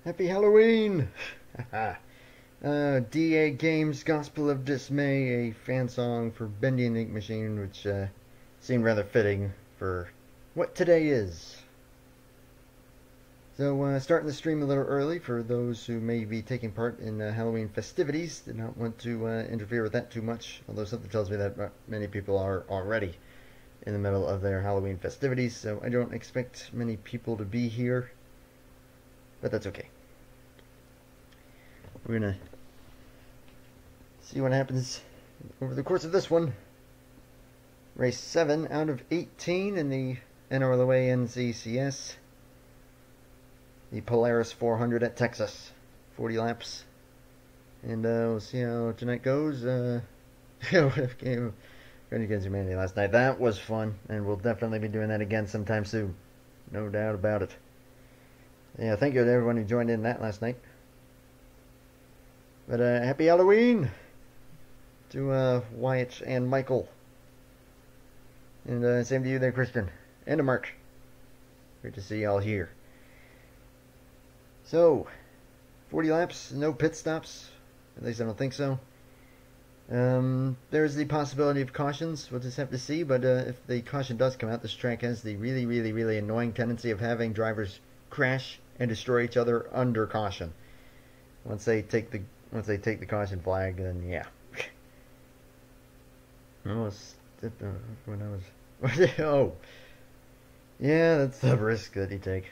Happy Halloween! DA Games Gospel of Dismay, a fan song for Bendy and Ink Machine, which seemed rather fitting for what today is. So, starting the stream a little early for those who may be taking part in Halloween festivities. Did not want to interfere with that too much, although something tells me that many people are already in the middle of their Halloween festivities, so I don't expect many people to be here, but that's okay. We're gonna see what happens over the course of this one. Race 7 out of 18 in the NRLOA NCCS. The Polaris 400 at Texas. 40 laps. And we'll see how tonight goes. Game against Humanity last night. That was fun, and we'll definitely be doing that again sometime soon. No doubt about it. Yeah, thank you to everyone who joined in that last night. But happy Halloween to Wyatt and Michael. And same to you there, Christian. And to Mark. Great to see y'all here. So, 40 laps, no pit stops. At least I don't think so. There's the possibility of cautions. We'll just have to see. But if the caution does come out, this track has the really annoying tendency of having drivers crash and destroy each other under caution. Once they take the caution flag, then yeah. I almost stepped when I was. Oh, yeah, that's the risk that you take.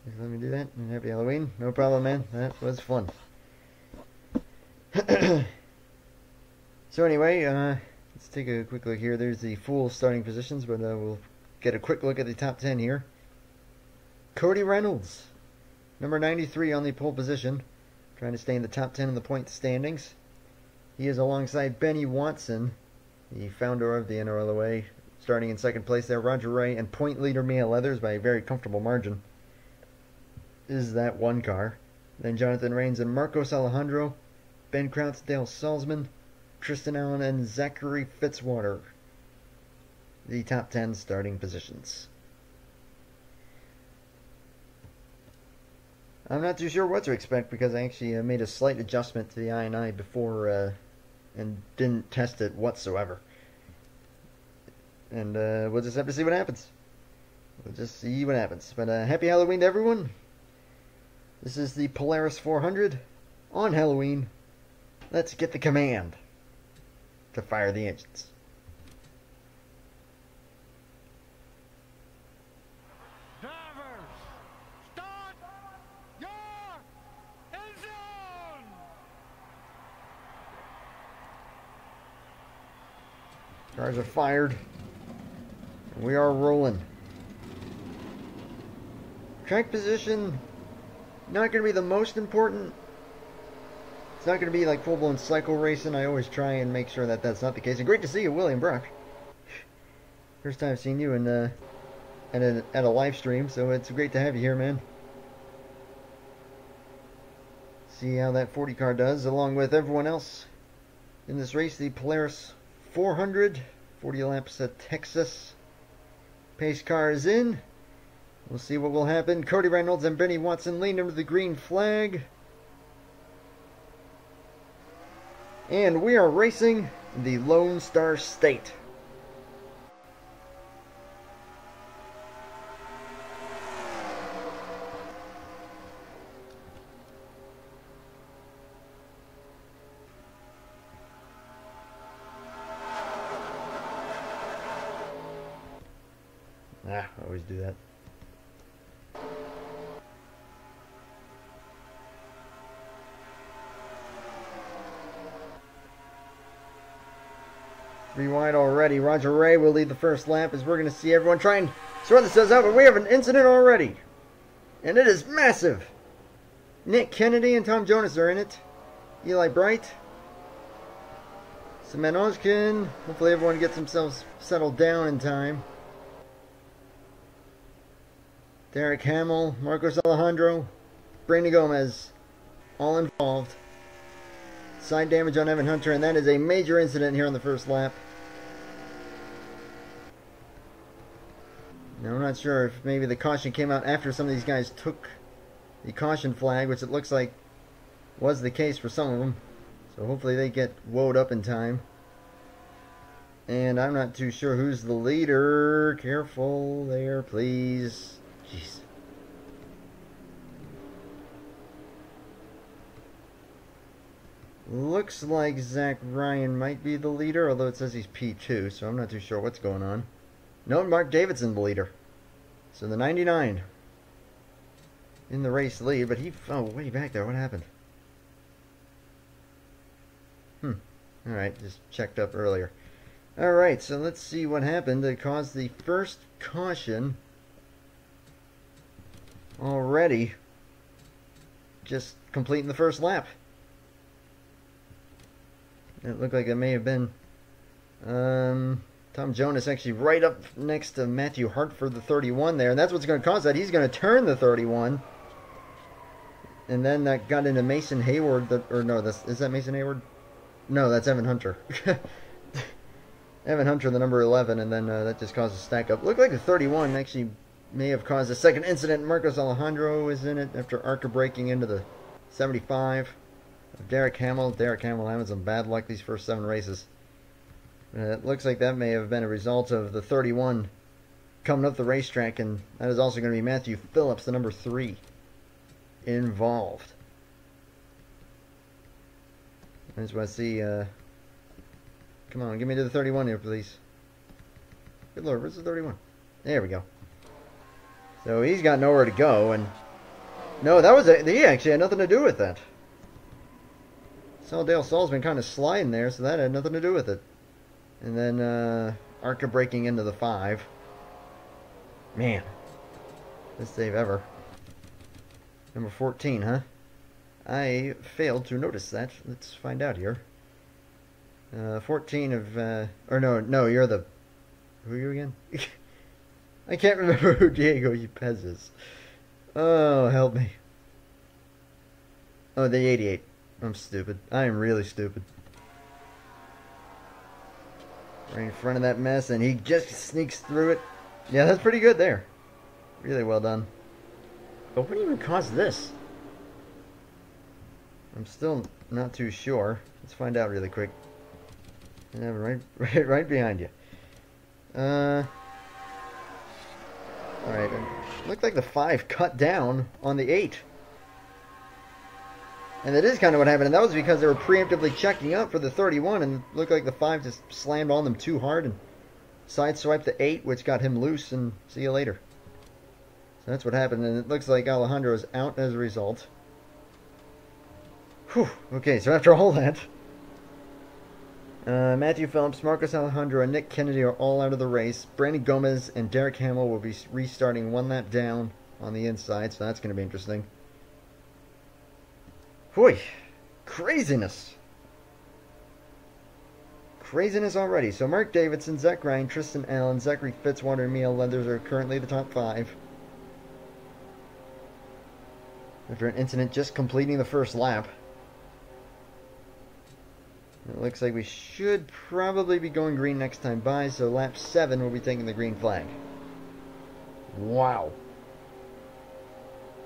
Just let me do that. And happy Halloween. No problem, man. That was fun. So anyway, let's take a quick look here. There's the full starting positions, but we'll get a quick look at the top 10 here. Cody Reynolds, number 93 on the pole position, trying to stay in the top 10 in the point standings. He is alongside Benny Watson, the founder of the NRLOA, starting in second place there. Roger Ray and point leader Mia Leathers by a very comfortable margin. Is that one car. Then Jonathan Rains and Marcos Alejandro, Ben Krautz, Dale Salzman, Tristan Allen, and Zachary Fitzwater. The top 10 starting positions. I'm not too sure what to expect because I actually made a slight adjustment to the INI before and didn't test it whatsoever. And we'll just have to see what happens. We'll just see what happens. But happy Halloween to everyone. This is the Polaris 400 on Halloween. Let's get the command to fire the engines. Drivers, start your engine! Cars are fired. We are rolling. Track position, not going to be the most important. It's not going to be like full-blown cycle racing. I always try and make sure that that's not the case. And great to see you, William Brock. First time seeing you in at a live stream, so it's great to have you here, man. See how that 40 car does, along with everyone else in this race. The Polaris 400, 40 laps at Texas. Pace car is in. We'll see what will happen. Cody Reynolds and Benny Watson lean under the green flag. And we are racing in the Lone Star State. I always do that. Three wide already. Roger Ray will lead the first lap as we're going to see everyone try and sort this out, but we have an incident already. And it is massive. Nick Kennedy and Tom Jonas are in it. Eli Bright. Semen Ozkin. Hopefully everyone gets themselves settled down in time. Derek Hamill, Marcos Alejandro, Brandon Gomez, all involved. Side damage on Evan Hunter, and that is a major incident here on the first lap. Now, I'm not sure if maybe the caution came out after some of these guys took the caution flag, which it looks like was the case for some of them. So hopefully they get woed up in time. And I'm not too sure who's the leader. Careful there, please. Jeez. Looks like Zach Ryan might be the leader, although it says he's P2, so I'm not too sure what's going on. No, Mark Davidson the leader. So the 99 in the race lead, but he fell way back there. What happened? Alright, just checked up earlier. Alright, so let's see what happened that caused the first caution already. Just completing the first lap. It looked like it may have been Tom Jonas actually right up next to Matthew Hartford, the 31 there. And that's what's going to cause that. He's going to turn the 31. And then that got into Mason Hayward. Is that Mason Hayward? No, that's Evan Hunter. Evan Hunter, the number 11. And then that just caused a stack up. Looked like the 31 actually may have caused a second incident. Marcos Alejandro is in it after Arca breaking into the 75. Derek Hamill. Derek Hamill having some bad luck these first 7 races. It looks like that may have been a result of the 31 coming up the racetrack, and that is also going to be Matthew Phillips, the number 3, involved. I just want to see, come on, give me to the 31 here, please. Good Lord, where's the 31? There we go. So he's got nowhere to go, and no, he actually had nothing to do with that. Dale Saul's been kind of sliding there, so that had nothing to do with it. And then Arca breaking into the 5. Man, best save ever. Number 14, huh? I failed to notice that. Let's find out here. 14 of, or no, you're the, who are you again? I can't remember who Diego Yepes is. Oh, help me. Oh, the 88. I'm stupid. I am really stupid. Right in front of that mess, and he just sneaks through it. Yeah, that's pretty good there. Really well done. But what even caused this? I'm still not too sure. Let's find out really quick. Yeah, right behind you. Alright. Looked like the 5 cut down on the 8. And that is kind of what happened, and that was because they were preemptively checking up for the 31, and it looked like the 5 just slammed on them too hard and sideswiped the 8, which got him loose, and see you later. So that's what happened, and it looks like Alejandro is out as a result. Whew. Okay, so after all that, Matthew Phillips, Marcos Alejandro, and Nick Kennedy are all out of the race. Brandon Gomez and Derek Hamill will be restarting 1 lap down on the inside, so that's going to be interesting. Whew, craziness. Craziness already. So Mark Davidson, Zach Ryan, Tristan Allen, Zachary Fitzwater, and Mia Leathers are currently the top 5. After an incident just completing the first lap. It looks like we should probably be going green next time by, so lap 7 will be taking the green flag. Wow.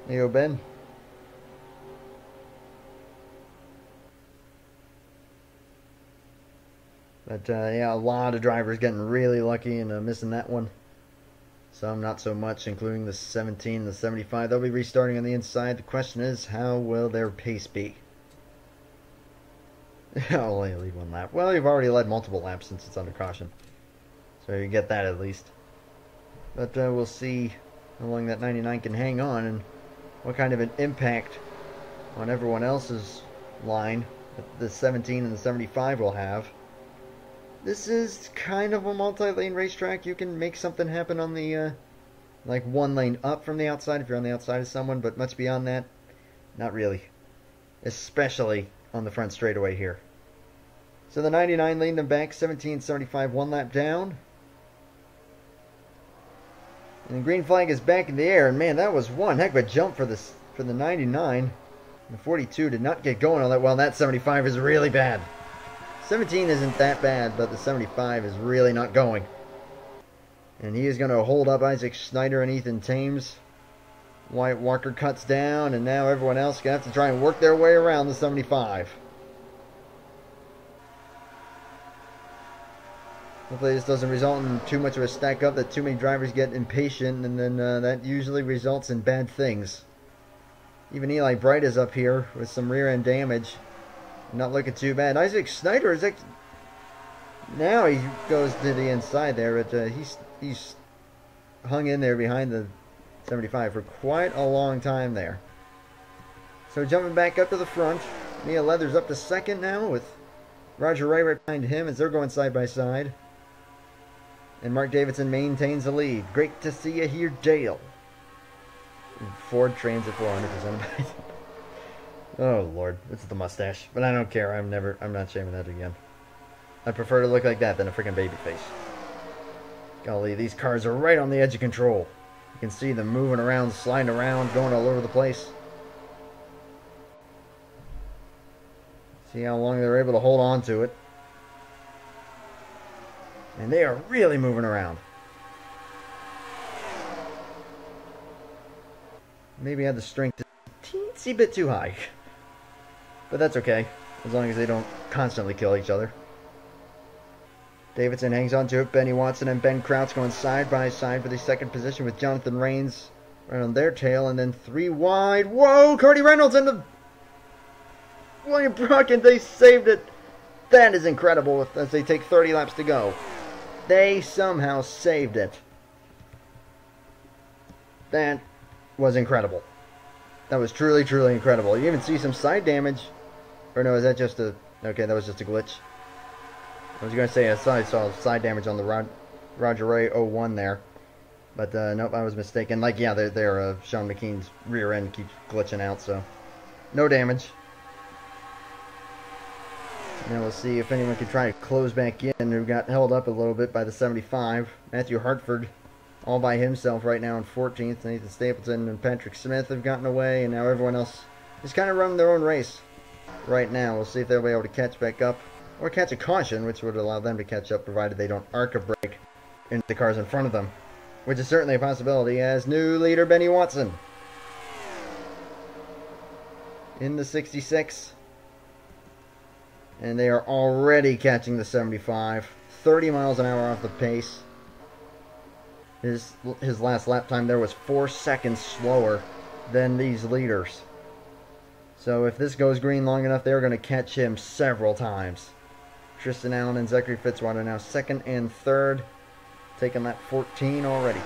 There you go, Ben. But, yeah, a lot of drivers getting really lucky and missing that one. Some not so much, including the 17 and the 75. They'll be restarting on the inside. The question is, how will their pace be? I'll only lead 1 lap. Well, you've already led multiple laps since it's under caution. So you get that at least. But we'll see how long that 99 can hang on and what kind of an impact on everyone else's line that the 17 and the 75 will have. This is kind of a multi-lane racetrack. You can make something happen on the, like 1 lane up from the outside if you're on the outside of someone, but much beyond that, not really. Especially on the front straightaway here. So the 99 leading them back, 17, 75, 1 lap down. And the green flag is back in the air, and man, that was one heck of a jump for the 99. The 42 did not get going all that well, and that 75 is really bad. 17 isn't that bad, but the 75 is really not going. And he is going to hold up Isaac Snyder and Ethan Thames. Wyatt Walker cuts down, and now everyone else is going to have to try and work their way around the 75. Hopefully this doesn't result in too much of a stack up that too many drivers get impatient, and then that usually results in bad things. Even Eli Bright is up here with some rear end damage. Not looking too bad. Isaac Snyder is actually... Now he goes to the inside there, but he's hung in there behind the 75 for quite a long time there. So jumping back up to the front, Mia Leathers up to second now with Roger Ray right behind him as they're going side by side. And Mark Davidson maintains the lead. Great to see you here, Dale. Ford Transit 400%. Oh Lord, it's the mustache. But I don't care. I'm not shaving that again. I prefer to look like that than a freaking baby face. Golly, these cars are right on the edge of control. You can see them moving around, sliding around, going all over the place. See how long they're able to hold on to it. And they are really moving around. Maybe I had the strength a teensy bit too high. But that's okay, as long as they don't constantly kill each other. Davidson hangs on to it. Benny Watson and Ben Krautz going side by side for the second position with Jonathan Rains right on their tail. And then three wide. Whoa! Cody Reynolds and the William Brock, and they saved it. That is incredible as they take 30 laps to go. They somehow saved it. That was incredible. That was truly, truly incredible. You even see some side damage. Or no, is that just a... Okay, that was just a glitch. I was going to say I saw side damage on the Roger Ray 01 there. But nope, I was mistaken. Like, yeah, Sean McKean's rear end keeps glitching out, so... No damage. Now we'll see if anyone can try to close back in, who got held up a little bit by the 75. Matthew Hartford all by himself right now in 14th. Nathan Stapleton and Patrick Smith have gotten away, and now everyone else is kind of running their own race right now. We'll see if they'll be able to catch back up, or catch a caution, which would allow them to catch up, provided they don't arc a break into the cars in front of them, which is certainly a possibility, as new leader Benny Watson in the 66. And they are already catching the 75. 30 miles an hour off the pace. His last lap time there was 4 seconds slower than these leaders. So if this goes green long enough, they're going to catch him several times. Tristan Allen and Zachary Fitzwater now second and third. Taking lap 14 already.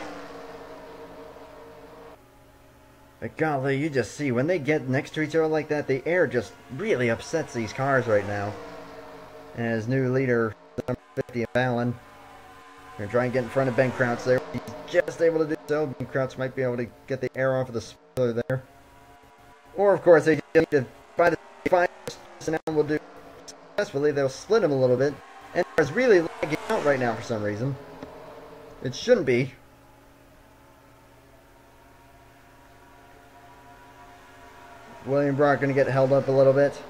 But golly, you just see, when they get next to each other like that, the air just really upsets these cars right now. As new leader, number 50, Allen, going to try and get in front of Ben Krautz there. He's just able to do so. Ben Krautz might be able to get the air off of the spoiler there. Or, of course, they just need to, by the 5, Allen will do successfully. They'll split him a little bit. And it's really lagging out right now for some reason. It shouldn't be. William Brock going to get held up a little bit.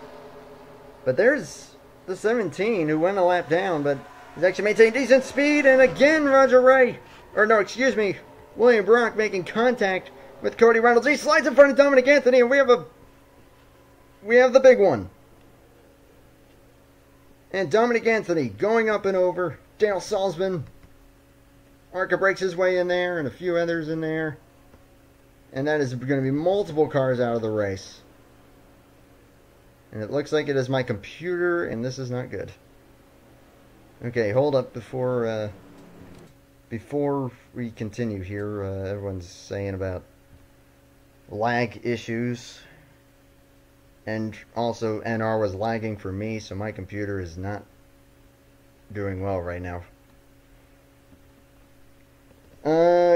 But there's the 17 who went a lap down, but he's actually maintaining decent speed. And again, Roger Ray, or no, excuse me, William Brock making contact with Cody Reynolds. He slides in front of Dominic Anthony, and we have the big one. And Dominic Anthony going up and over. Dale Salzman. Arca breaks his way in there, and a few others in there. And that is going to be multiple cars out of the race. And it looks like it is my computer, and this is not good. Okay, hold up before we continue here. Everyone's saying about lag issues. And also NR was lagging for me, so my computer is not doing well right now.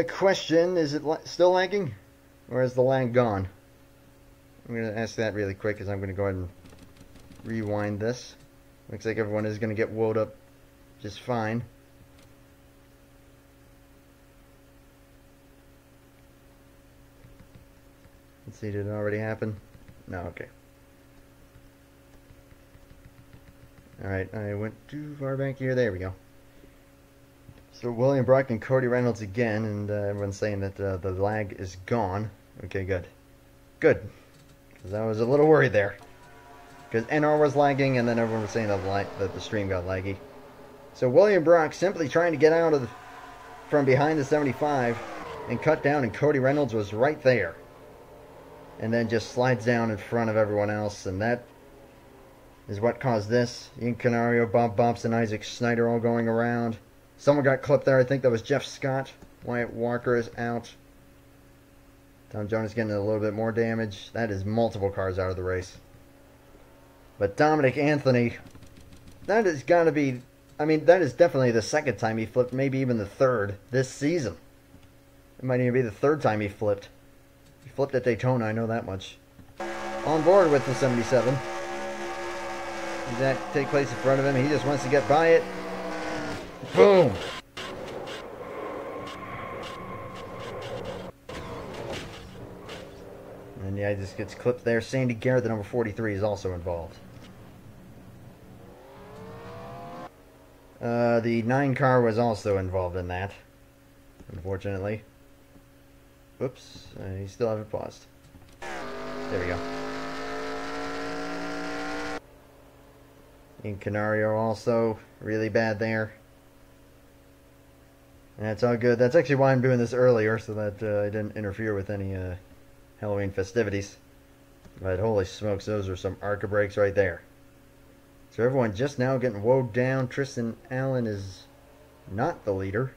Question, is it still lagging? Or is the lag gone? I'm going to ask that really quick, because I'm going to go ahead and rewind this. Looks like everyone is going to get woed up just fine. Let's see, did it already happen? No, okay. Alright, I went too far back here. There we go. So William Brock and Cody Reynolds again, and everyone's saying that the lag is gone. Okay, good. Good. Because I was a little worried there. Because NR was lagging, and then everyone was saying that the stream got laggy. So William Brock simply trying to get out of from behind the 75 and cut down, and Cody Reynolds was right there. And then just slides down in front of everyone else, and that is what caused this. Ian Canario, Bob Bobson, Isaac Snyder all going around. Someone got clipped there. I think that was Jeff Scott. Wyatt Walker is out. Tom Jonas getting a little bit more damage. That is multiple cars out of the race. But Dominic Anthony, that has got to be, I mean, that is definitely the second time he flipped, maybe even the third this season. It might even be the third time he flipped. He flipped at Daytona, I know that much. On board with the 77. Does that take place in front of him? He just wants to get by it. Boom! And yeah, he just gets clipped there. Sandy Garrett, the number 43, is also involved. The 9 car was also involved in that, unfortunately. Oops, you still haven't paused. There we go. In Canario also, really bad there. That's all good. That's actually why I'm doing this earlier, so that I didn't interfere with any Halloween festivities. But holy smokes, those are some ARCA breaks right there. So everyone just now getting woed down. Tristan Allen is not the leader.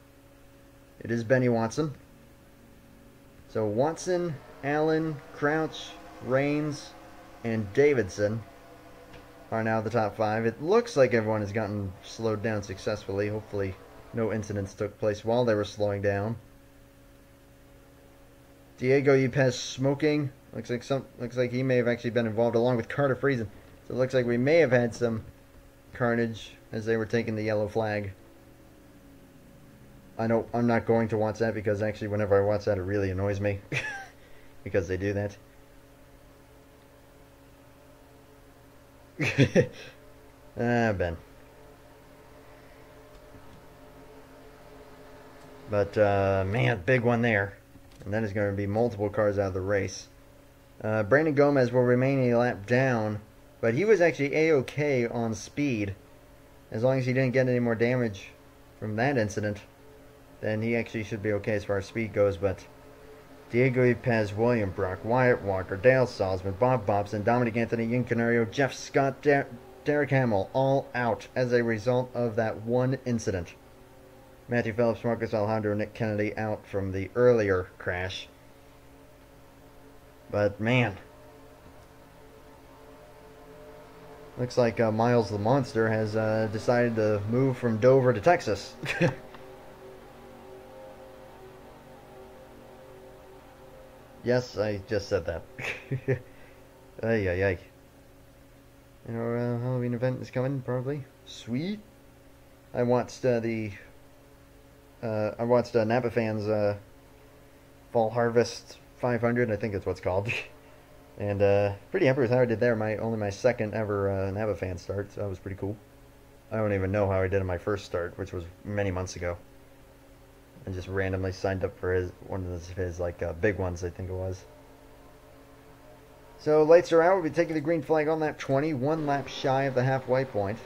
It is Benny Watson. So Watson, Allen, Crouch, Raines, and Davidson are now the top 5. It looks like everyone has gotten slowed down successfully. Hopefully no incidents took place while they were slowing down. Diego Yepes smoking. Looks like he may have actually been involved along with Carter Friesen. So it looks like we may have had some carnage as they were taking the yellow flag. I know I'm not going to watch that because actually whenever I watch that it really annoys me. Because they do that. Ben. But, man, big one there. And that is going to be multiple cars out of the race. Brandon Gomez will remain a lap down. But he was actually A-OK on speed. As long as he didn't get any more damage from that incident, then he actually should be okay as far as speed goes. But Diego Yepes, William Brock, Wyatt Walker, Dale Salzman, Bob Bobson, Dominic Anthony, Ian Canario, Jeff Scott, Derek Hamill, all out as a result of that one incident. Matthew Phillips, Marcus Alejandro, Nick Kennedy out from the earlier crash. But man, looks like Miles the Monster has decided to move from Dover to Texas. Yes, I just said that. Ay, ay, ay. And our Halloween event is coming, probably. Sweet. I watched Napa Fans Fall Harvest 500, I think that's what's called. And pretty happy with how I did there. Only my second ever Napa Fan start, so that was pretty cool. I don't even know how I did in my first start, which was many months ago. And just randomly signed up for one of his big ones, I think it was. So lights are out. We'll be taking the green flag on lap 20, 1 lap shy of the halfway point.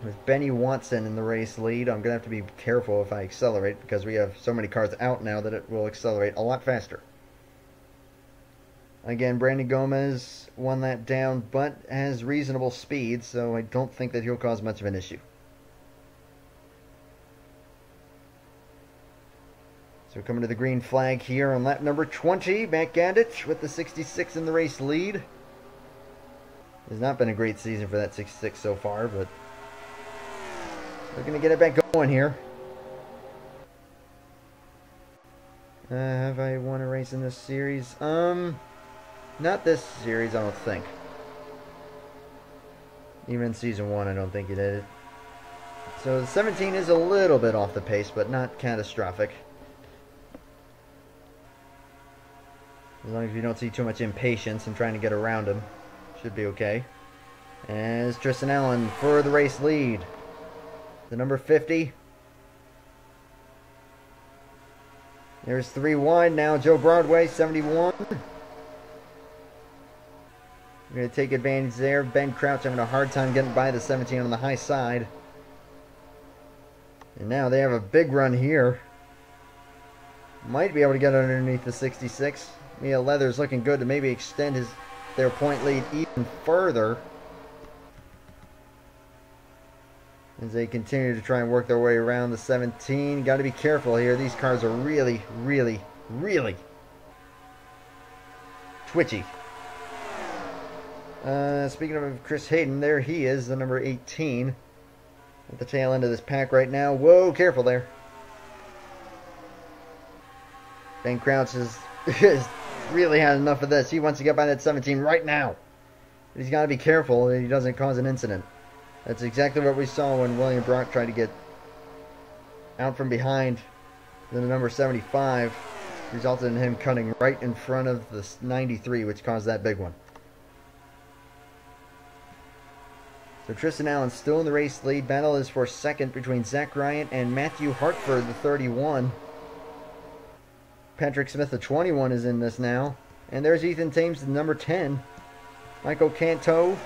With Benny Watson in the race lead, I'm going to have to be careful if I accelerate because we have so many cars out now that it will accelerate a lot faster. Again, Brandon Gomez won that down, but has reasonable speed, so I don't think that he'll cause much of an issue. So coming to the green flag here on lap number 20, Matt Gandich with the 66 in the race lead. Has not been a great season for that 66 so far, but we're going to get it back going here. Have I won a race in this series? Not this series, I don't think. Even season 1, I don't think he did it. So the 17 is a little bit off the pace, but not catastrophic. As long as you don't see too much impatience and trying to get around him, should be okay. As Tristan Allen for the race lead. The number 50 There's 3 wide now. Joe Broadway, 71. We're going to take advantage there. Ben Crouch having a hard time getting by the 17 on the high side. And now they have a big run here. Might be able to get underneath the 66. Mia Leather's looking good to maybe extend their point lead even further, as they continue to try and work their way around the 17. Got to be careful here. These cars are really, really, really twitchy. Speaking of Chris Hayden, there he is, the number 18. At the tail end of this pack right now. Whoa, careful there. Ben Crouch has really had enough of this. He wants to get by that 17 right now. But he's got to be careful that he doesn't cause an incident. That's exactly what we saw when William Brock tried to get out from behind the number 75. Resulted in him cutting right in front of the 93, which caused that big one. So Tristan Allen still in the race lead. Battle is for second between Zach Ryan and Matthew Hartford, the 31. Patrick Smith, the 21, is in this now. And there's Ethan Thames, the number 10. Michael Canto.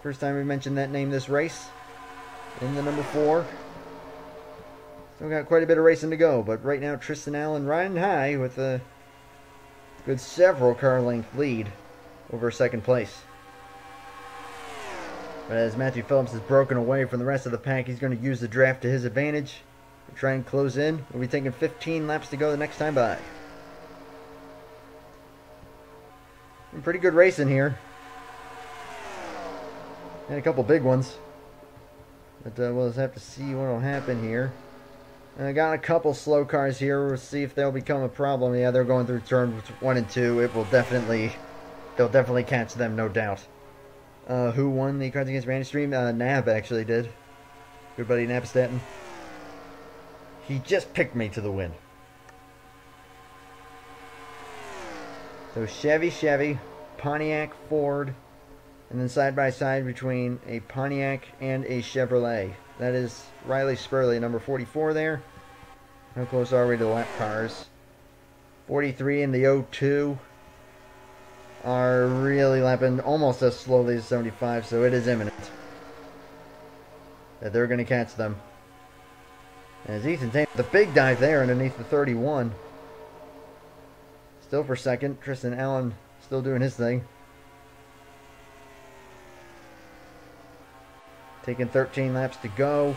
First time we mentioned that name this race. In the number 4. Still got quite a bit of racing to go. But right now, Tristan Allen riding high with a good several car length lead over second place. But as Matthew Phillips is broken away from the rest of the pack, he's going to use the draft to his advantage. Try and close in. We'll be taking 15 laps to go the next time by. Some pretty good racing here. And a couple big ones. But we'll just have to see what will happen here. And I got a couple slow cars here. We'll see if they'll become a problem. Yeah, they're going through turns 1 and 2. They'll definitely catch them, no doubt. Who won the Cards Against Randy stream? Nab actually did. Good buddy Napastatin. He just picked me to the win. So Chevy, Pontiac, Ford, and then side by side between a Pontiac and a Chevrolet. That is Riley Spurley, number 44 there. How close are we to lap cars? 43 in the 02 are really lapping almost as slowly as 75, so it is imminent that they're going to catch them. As Ethan Thames, the big dive there underneath the 31. Still for second. Tristan Allen still doing his thing. Taking 13 laps to go.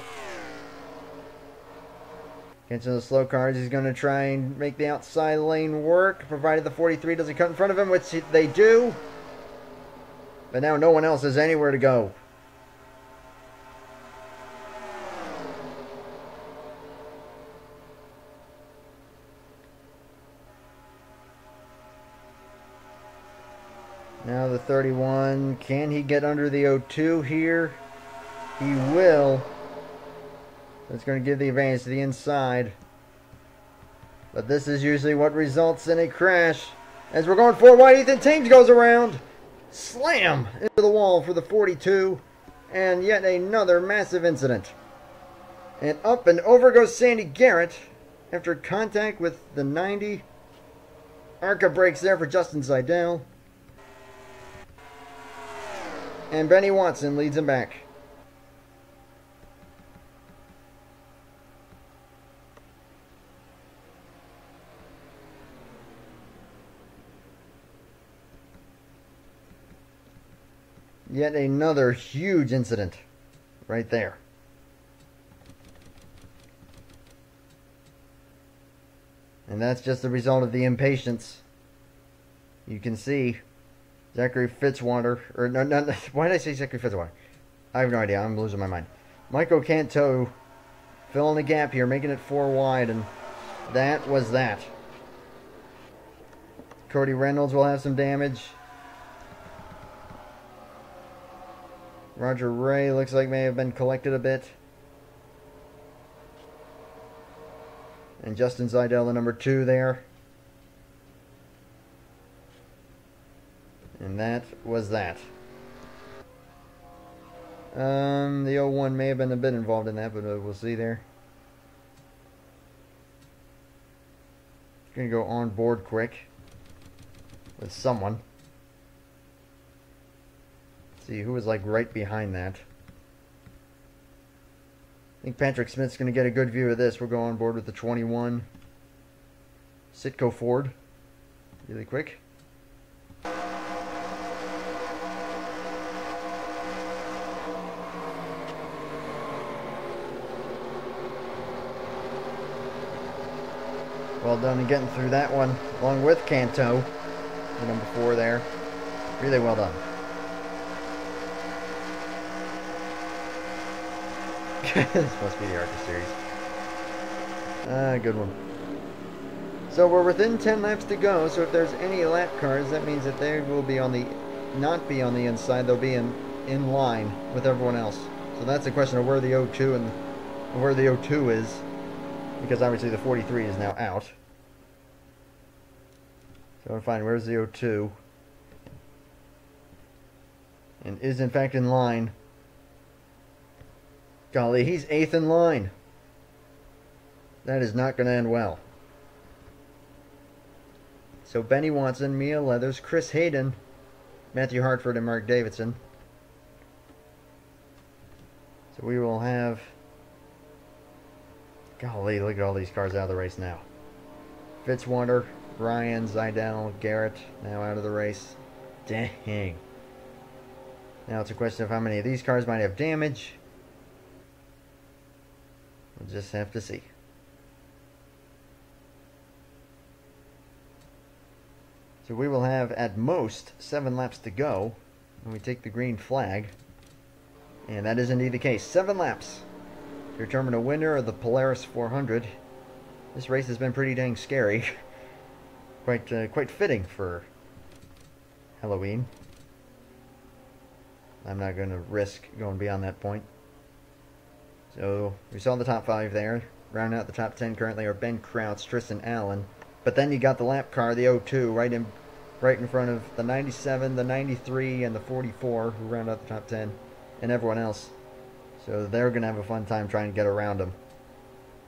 Against the slow cars, he's going to try and make the outside lane work, provided the 43 doesn't cut in front of him, which they do. But now no one else has anywhere to go. Now the 31, can he get under the 02 here? He will. That's going to give the advantage to the inside. But this is usually what results in a crash. As we're going 4 wide, Ethan Thames goes around. Slam into the wall for the 42. And yet another massive incident. And up and over goes Sandy Garrett after contact with the 90. Arca brakes there for Justin Seidel. And Benny Watson leads him back. Yet another huge incident right there. And that's just the result of the impatience. You can see Zachary Fitzwater, or no, why did I say Zachary Fitzwater? I have no idea, I'm losing my mind. Michael Canto filling the gap here, making it 4 wide, and that was that. Cody Reynolds will have some damage. Roger Ray looks like may have been collected a bit. And Justin Seidel, the number 2 there. And that was that. The 01 may have been a bit involved in that, but we'll see there. Gonna go on board quick with someone. Let's see who was like right behind that. I think Patrick Smith's gonna get a good view of this. We'll go on board with the 21 Sitco Ford really quick. Well done in getting through that one, along with Canto, the number 4 there. Really well done. This must be the ARCA series. Good one. So we're within 10 laps to go, so if there's any lap cars, that means that they will be on the, not be on the inside, they'll be in line with everyone else. So that's a question of where the 02 and where the 02 is. Because obviously the 43 is now out. So we'll find where's the 02. And is in fact in line. Golly, he's 8th in line. That is not going to end well. So Benny Watson, Mia Leathers, Chris Hayden, Matthew Hartford, and Mark Davidson. So we will have... Golly, look at all these cars out of the race now. Fitzwater, Ryan, Zidell, Garrett, now out of the race. Dang. Now it's a question of how many of these cars might have damage. We'll just have to see. So we will have at most 7 laps to go when we take the green flag. And that is indeed the case. 7 laps to determine a winner of the Polaris 400. This race has been pretty dang scary. Quite fitting for Halloween. I'm not going to risk going beyond that point. So we saw the top 5 there. Rounding out the top 10 currently are Ben Krautz, Tristan Allen. But then you got the lap car, the 02, right in front of the 97, the 93, and the 44, who round out the top 10, and everyone else. So they're going to have a fun time trying to get around them.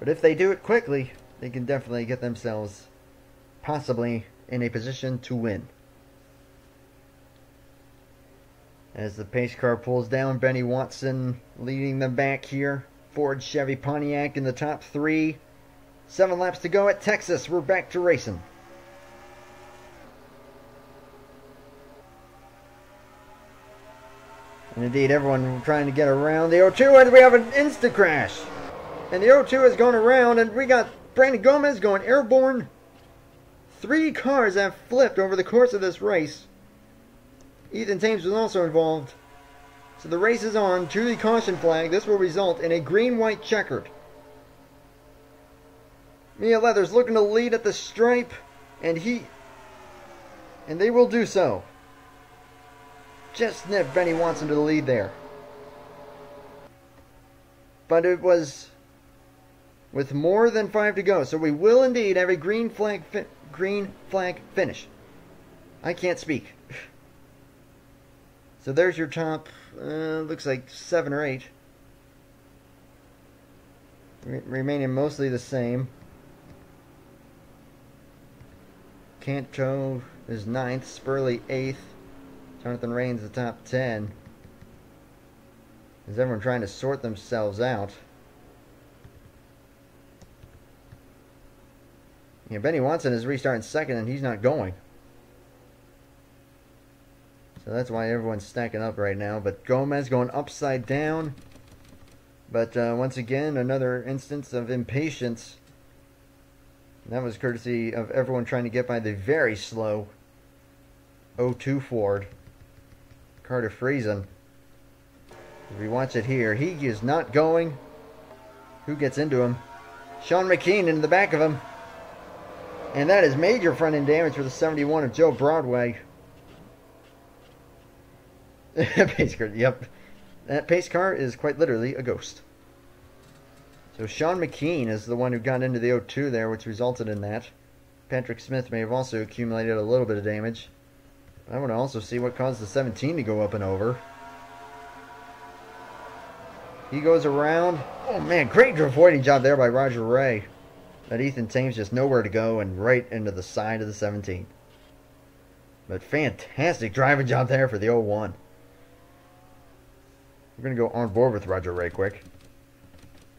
But if they do it quickly, they can definitely get themselves possibly in a position to win. As the pace car pulls down, Benny Watson leading them back here. Ford, Chevy, Pontiac in the top 3. 7 laps to go at Texas. We're back to racing. And indeed, everyone trying to get around the 02, and we have an insta crash. And the 02 has gone around, and we got Brandon Gomez going airborne. 3 cars have flipped over the course of this race. Ethan Thames was also involved. So the race is on to the caution flag. This will result in a green-white checkered. Mia Leathers looking to lead at the stripe, and they will do so. Just sniffed Benny Watson to the lead there. But it was with more than 5 to go, so we will indeed have a green flag finish. I can't speak. So there's your top, looks like 7 or 8. Remaining mostly the same. Canto is 9th, Spurley 8th, Jonathan Rains the top 10. Is everyone trying to sort themselves out? Yeah, Benny Watson is restarting 2nd and he's not going. So that's why everyone's stacking up right now. But Gomez going upside down. But once again, another instance of impatience. That was courtesy of everyone trying to get by the very slow 02 Ford. Carter Friesen. If we watch it here, he is not going. Who gets into him? Sean McKean in the back of him. And that is major front end damage for the 71 of Joe Broadway. Pace car, yep. That pace car is quite literally a ghost. So Sean McKean is the one who got into the 02 there, which resulted in that. Patrick Smith may have also accumulated a little bit of damage. But I want to also see what caused the 17 to go up and over. He goes around. Oh man, great avoiding job there by Roger Ray. That Ethan Thames just nowhere to go and right into the side of the 17. But fantastic driving job there for the 01. We're going to go on board with Roger Ray quick.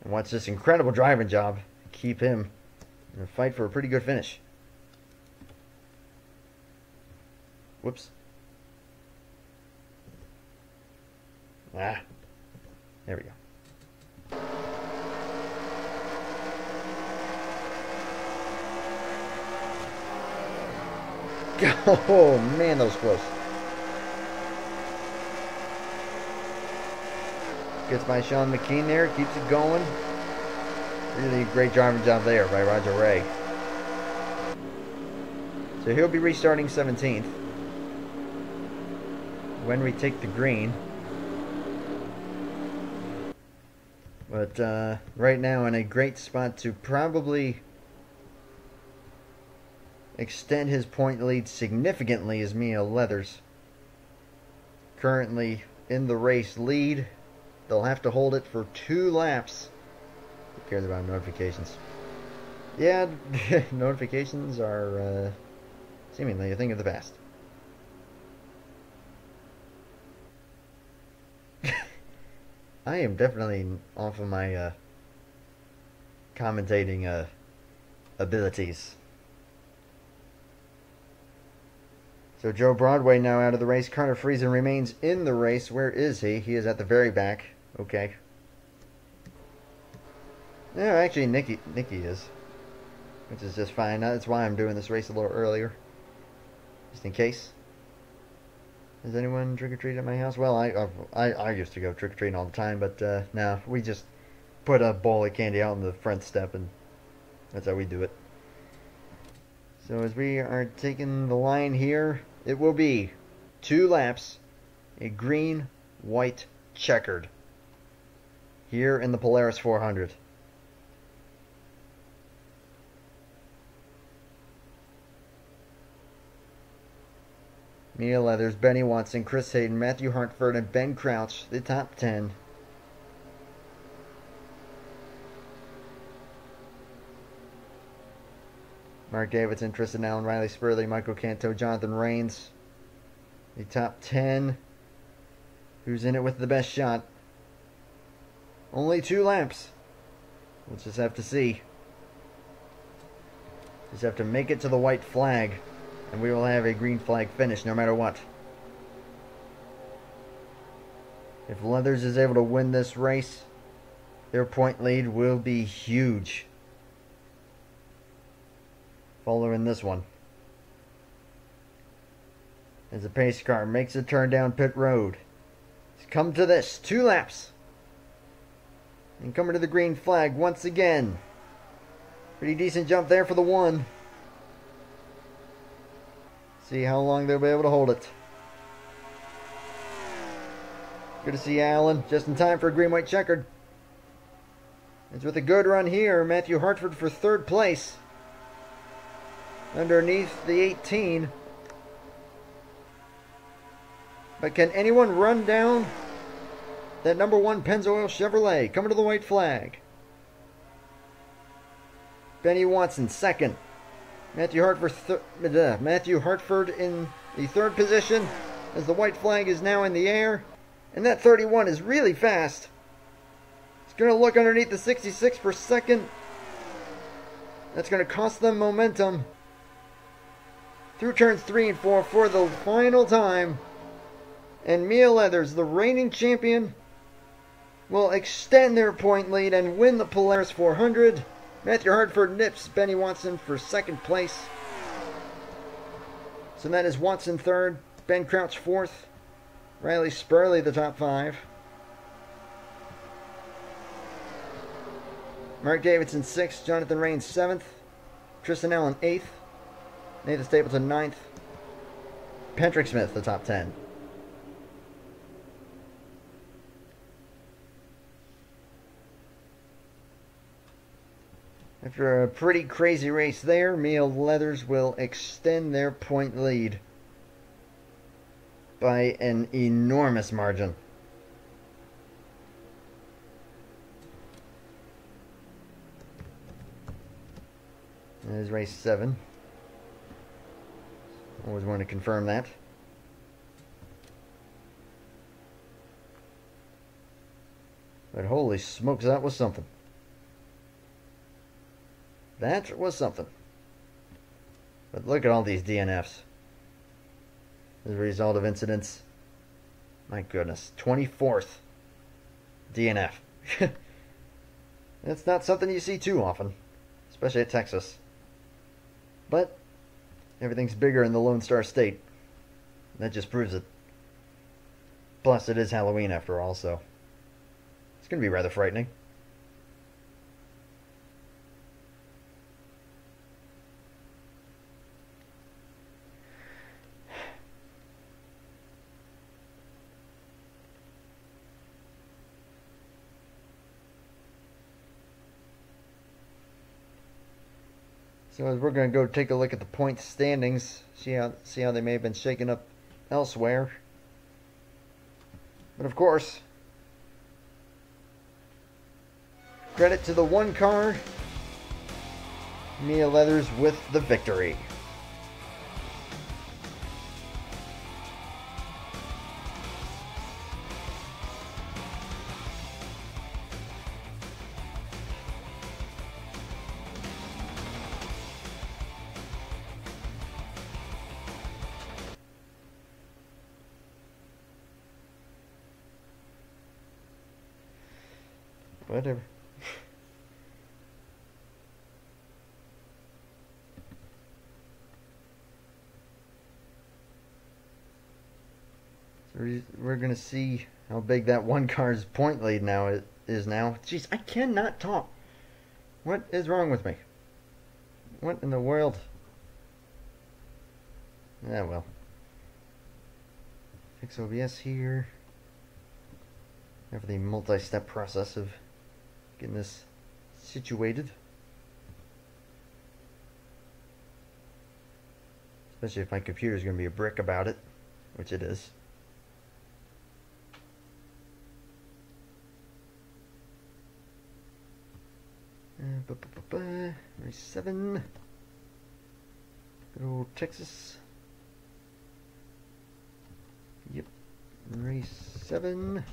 And watch this incredible driving job keep him in a fight for a pretty good finish. Whoops. Ah. There we go. Oh man, that was close. Gets by Sean McKean there, keeps it going. Really great driving job there by Roger Ray. So he'll be restarting 17th when we take the green. But right now in a great spot to probably extend his point lead significantly is Mia Leathers. Currently in the race lead. They'll have to hold it for 2 laps. Who cares about notifications? Yeah, notifications are seemingly a thing of the past. I am definitely off of my commentating abilities. So Joe Broadway now out of the race. Carter Friesen remains in the race. Where is he? He is at the very back. Okay. No, actually Nikki is. Which is just fine. That's why I'm doing this race a little earlier. Just in case. Does anyone trick-or-treat at my house? Well, I used to go trick-or-treating all the time, but no, we just put a bowl of candy out on the front step, and that's how we do it. So as we are taking the line here, it will be 2 laps, a green, white, checkered, here in the Polaris 400. Mia Leathers, Benny Watson, Chris Hayden, Matthew Hartford, and Ben Crouch, the top 10. Mark Davidson, Tristan Allen, Riley Spurley, Michael Canto, Jonathan Rains, the top 10. Who's in it with the best shot? Only 2 laps. We'll just have to see. Just have to make it to the white flag. And we will have a green flag finish no matter what. If Leathers is able to win this race, their point lead will be huge. Following this one. As the pace car makes a turn down pit road. It's come to this. 2 laps. And coming to the green flag once again. Pretty decent jump there for the 1. See how long they'll be able to hold it. Good to see Allen just in time for a green-white checkered. It's with a good run here. Matthew Hartford for 3rd place. Underneath the 18. But can anyone run down that number 1 Pennzoil Chevrolet? Coming to the white flag. Benny Watson 2nd. Matthew Hartford in the 3rd position as the white flag is now in the air. And that 31 is really fast. It's going to look underneath the 66 per second. That's going to cost them momentum. Through turns 3 and 4 for the final time. And Mia Leathers, the reigning champion, will extend their point lead and win the Polaris 400. Matthew Hartford nips Benny Watson for 2nd place. So that is Watson 3rd, Ben Crouch 4th, Riley Spurley the top 5. Mark Davidson 6th, Jonathan Rains 7th, Tristan Allen 8th, Nathan Stapleton 9th, Patrick Smith the top 10. After a pretty crazy race there, Mia Leathers will extend their point lead by an enormous margin. There's race 7. Always want to confirm that. But holy smokes, that was something. That was something. But look at all these DNFs. As a result of incidents. My goodness. 24th DNF. That's not something you see too often. Especially at Texas. But everything's bigger in the Lone Star State. That just proves it. Plus, it is Halloween after all, so it's going to be rather frightening. So as we're going to go take a look at the point standings, see how they may have been shaken up elsewhere. But of course, credit to the one car, Mia Leathers with the victory. Whatever. So we're going to see how big that one car's point lead now is now. Jeez, I cannot talk. What is wrong with me? What in the world? Yeah, well. Fix OBS here. Have the multi-step process of getting this situated. Especially if my computer is going to be a brick about it, which it is. Race 7. Good old Texas. Yep. Race 7.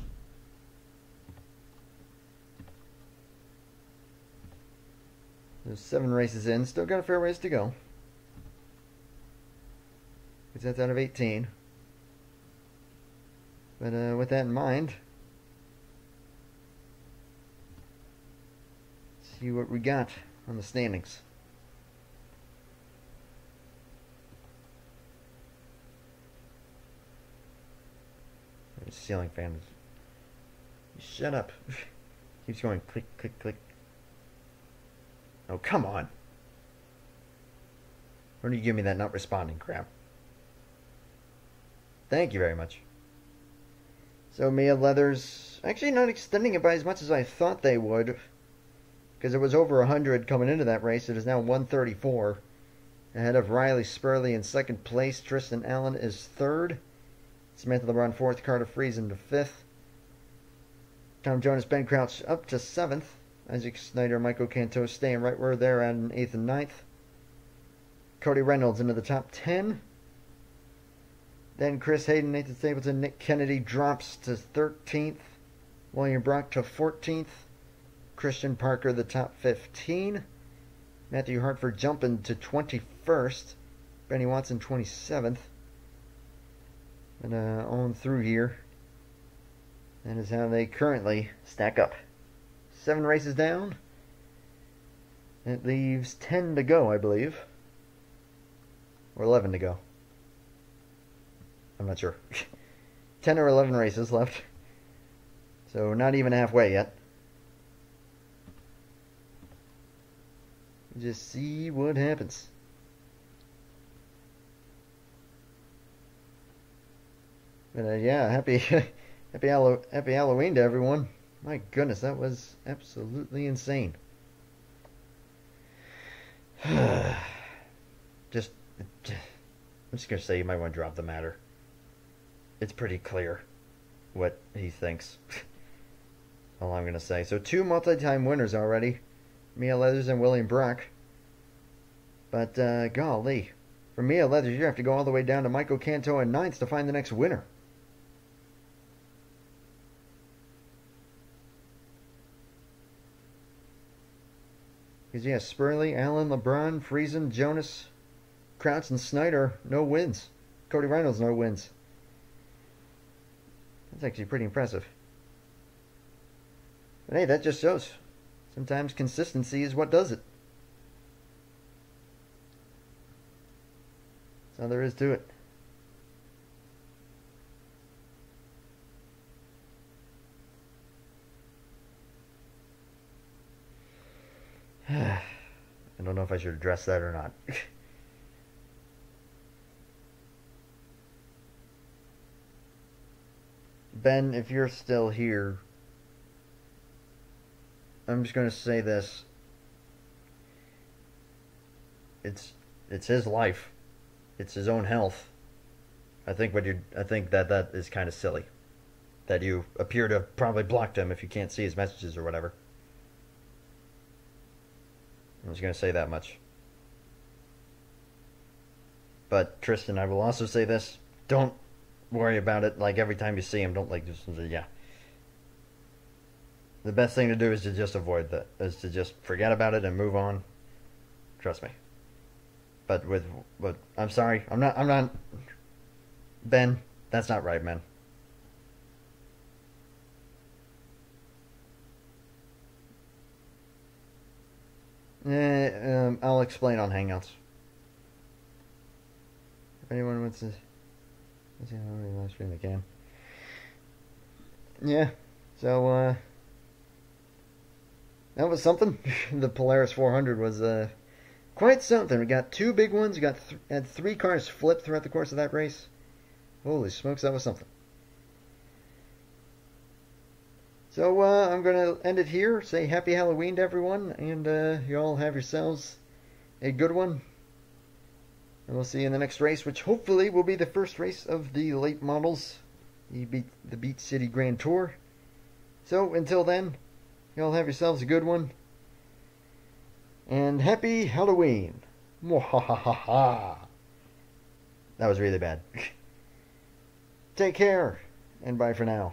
There's 7 races in. Still got a fair ways to go. Because that's out of 18. But with that in mind, let's see what we got on the standings. The ceiling fan is... Shut up. Keeps going click, click, click. Oh, come on. When do you give me that not responding crap? Thank you very much. So Mia Leathers actually not extending it by as much as I thought they would. Because it was over 100 coming into that race. It is now 134. Ahead of Riley Spurley in second place. Tristan Allen is third. Samantha LeBron fourth. Carter Friesen to fifth. Tom Jonas, Ben Crouch up to seventh. Isaac Snyder, Michael Cantos staying right where they're at in 8th and 9th. Cody Reynolds into the top 10. Then Chris Hayden, Nathan Stapleton, Nick Kennedy drops to 13th. William Brock to 14th. Christian Parker, the top 15. Matthew Hartford jumping to 21st. Benny Watson, 27th. And on through here. That is how they currently stack up. 7 races down. It leaves 10 to go, I believe. Or 11 to go. I'm not sure. 10 or 11 races left. So not even halfway yet. Just see what happens. But yeah, happy Halloween to everyone. My goodness, that was absolutely insane. I'm just gonna say you might want to drop the matter. It's pretty clear what he thinks. All I'm gonna say. So 2 multi-time winners already. Mia Leathers and William Brock. But, golly. For Mia Leathers, you have to go all the way down to Michael Canto and Ninth to find the next winner. Because, yeah, Spurley, Allen, LeBron, Friesen, Jonas, Krauts, and Snyder, no wins. Cody Reynolds, no wins. That's actually pretty impressive. But hey, that just shows. Sometimes consistency is what does it. That's all there is to it. I don't know if I should address that or not. Ben, if you're still here, I'm just going to say this. It's his life. It's his own health. I think that is kind of silly. That you appear to have probably blocked him if you can't see his messages or whatever. I'm just going to say that much. But Tristan, I will also say this. Don't worry about it. Like, every time you see him, don't like just, yeah. The best thing to do is to just avoid that. Is to just forget about it and move on. Trust me. But I'm sorry. I'm not. Ben, that's not right, man. I'll explain on Hangouts. If anyone wants to, let's see how many live stream they can. Yeah. So that was something. The Polaris 400 was quite something. We got two big ones. We had 3 cars flip throughout the course of that race. Holy smokes, that was something. So I'm going to end it here. Say happy Halloween to everyone. And you all have yourselves a good one. And we'll see you in the next race, which hopefully will be the first race of the late models. The Beach City Grand Tour. So until then, you all have yourselves a good one. And happy Halloween. Mwahahaha. That was really bad. Take care. And bye for now.